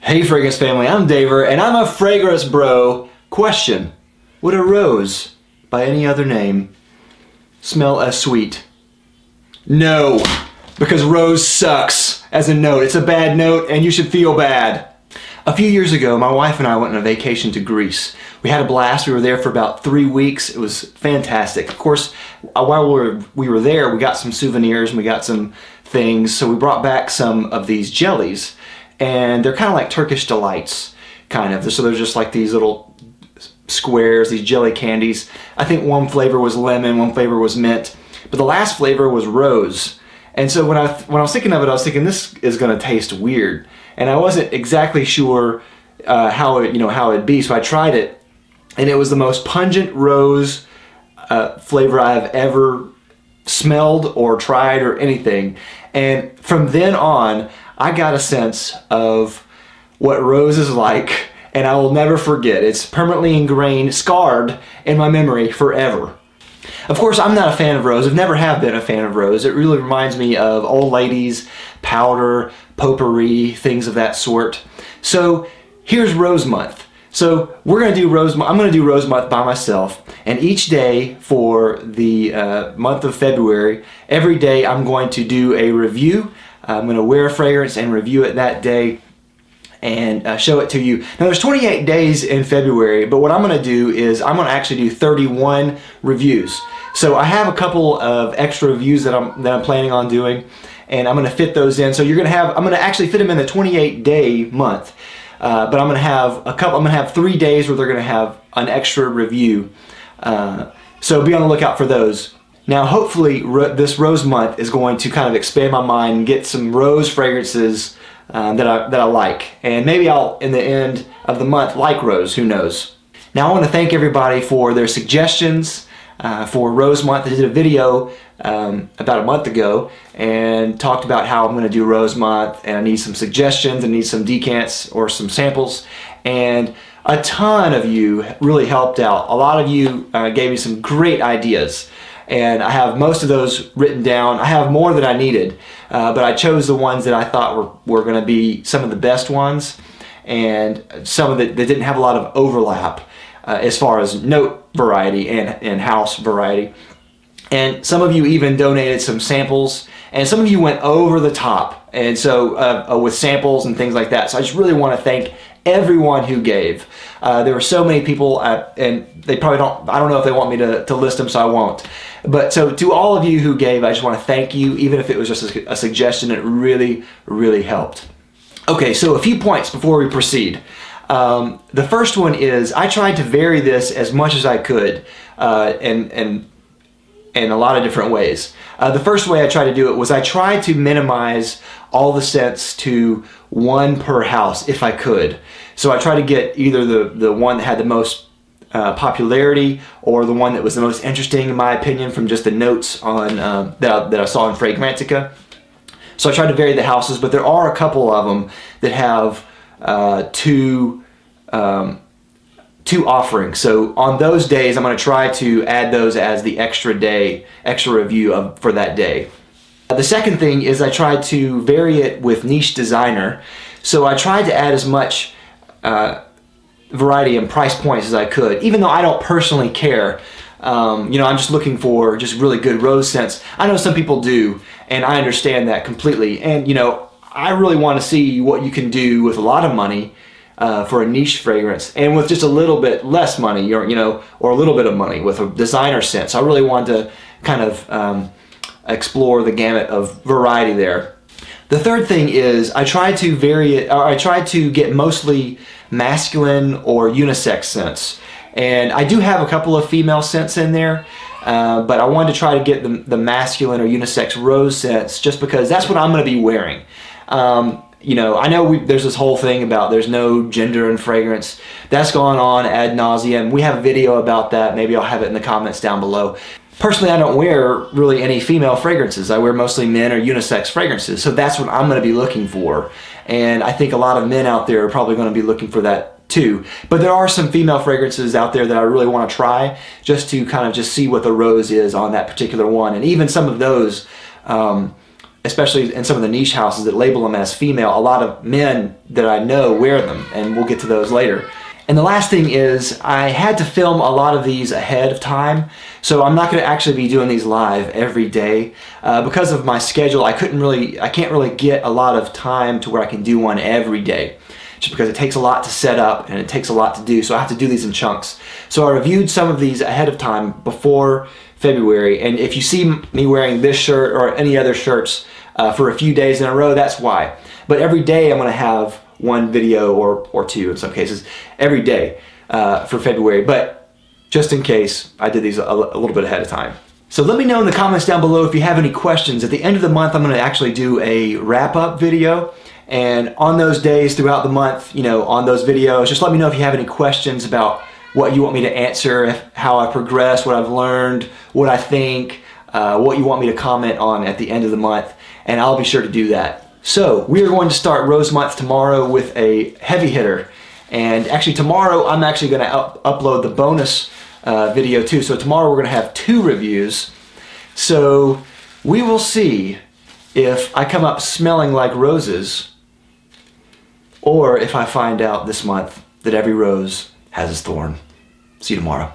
Hey Fragrance family, I'm Daver and I'm a fragrance bro. Question: would a rose, by any other name, smell as sweet? No, because rose sucks as a note. It's a bad note and you should feel bad. A few years ago, my wife and I went on a vacation to Greece. We had a blast. We were there for about 3 weeks. It was fantastic. Of course, while we were there, we got some souvenirs and we got some things. So we brought back some of these jellies. And they're kind of like Turkish delights, kind of. So they're just like these little squares, these jelly candies. I think one flavor was lemon, one flavor was mint, but the last flavor was rose. And so when I was thinking of it, I was thinking this is going to taste weird, and I wasn't exactly sure how it'd be. So I tried it, and it was the most pungent rose flavor I've ever smelled or tried or anything. And from then on, I got a sense of what rose is like, and I will never forget. It's permanently ingrained, scarred in my memory forever. Of course, I'm not a fan of rose. I've never have been a fan of rose. It really reminds me of old ladies, powder, potpourri, things of that sort. So here's Rose Month. So we're going to do Rose Month. I'm going to do Rose Month by myself, and each day for the month of February, every day I'm going to do a review. I'm going to wear a fragrance and review it that day and show it to you. Now there's 28 days in February, but what I'm going to do is I'm going to actually do 31 reviews. So I have a couple of extra reviews that I'm planning on doing, and I'm going to fit those in. So I'm going to actually fit them in the 28-day month. But I'm going to have I'm going to have 3 days where they're going to have an extra review. So be on the lookout for those. Now hopefully this Rose Month is going to kind of expand my mind and get some rose fragrances that I like. And maybe I'll, in the end of the month, like rose, who knows. Now I want to thank everybody for their suggestions for Rose Month. I did a video about a month ago and talked about how I'm going to do Rose Month, and I need some suggestions, I need some decants or some samples, and a ton of you really helped out. A lot of you gave me some great ideas, and I have most of those written down. I have more than I needed, but I chose the ones that I thought were going to be some of the best ones, and some of that didn't have a lot of overlap as far as note variety and house variety. And some of you even donated some samples, and some of you went over the top, and so with samples and things like that. So I just really want to thank everyone who gave. There were so many people, and they probably I don't know if they want me to list them, so I won't. But so to all of you who gave, I just want to thank you, even if it was just a suggestion. It really, really helped. Okay, so a few points before we proceed. The first one is I tried to vary this as much as I could, in a lot of different ways. The first way I tried to do it was I tried to minimize all the scents to one per house if I could. So I tried to get either the one that had the most popularity, or the one that was the most interesting in my opinion from just the notes on that I saw in Fragrantica. So I tried to vary the houses, but there are a couple of them that have two offerings. So on those days, I'm going to try to add those as the extra review for that day. The second thing is I tried to vary it with niche designer. So I tried to add as much variety and price points as I could, even though I don't personally care. I'm just looking for just really good rose scents. I know some people do, and I understand that completely. And I really want to see what you can do with a lot of money for a niche fragrance, and with just a little bit less money, or a little bit of money with a designer scent. So I really want to kind of explore the gamut of variety there. The third thing is I tried to vary it, or I tried to get mostly masculine or unisex scents. And I do have a couple of female scents in there, but I wanted to try to get the masculine or unisex rose scents just because that's what I'm going to be wearing. I know there's this whole thing about there's no gender in fragrance. That's gone on ad nauseum. We have a video about that. Maybe I'll have it in the comments down below. Personally, I don't wear really any female fragrances. I wear mostly men or unisex fragrances. So that's what I'm going to be looking for. And I think a lot of men out there are probably going to be looking for that too. But there are some female fragrances out there that I really want to try, just to kind of just see what the rose is on that particular one. And even some of those especially in some of the niche houses that label them as female, a lot of men that I know wear them, and we'll get to those later. And the last thing is, I had to film a lot of these ahead of time, so I'm not going to actually be doing these live every day. Because of my schedule, I can't really get a lot of time to where I can do one every day, just because it takes a lot to set up and it takes a lot to do, so I have to do these in chunks. So I reviewed some of these ahead of time before February, and if you see me wearing this shirt or any other shirts for a few days in a row, that's why. But every day I'm going to have one video or two in some cases every day for February, but just in case, I did these a little bit ahead of time. So let me know in the comments down below if you have any questions. At the end of the month, I'm going to actually do a wrap-up video, and on those days throughout the month, on those videos, just let me know if you have any questions about what you want me to answer, how I progress, what I've learned, what I think, what you want me to comment on at the end of the month, and I'll be sure to do that. So we are going to start Rose Month tomorrow with a heavy hitter, and actually tomorrow I'm actually going to upload the bonus video too. So tomorrow we're going to have 2 reviews. So we will see if I come up smelling like roses, or if I find out this month that every rose has its thorn. See you tomorrow.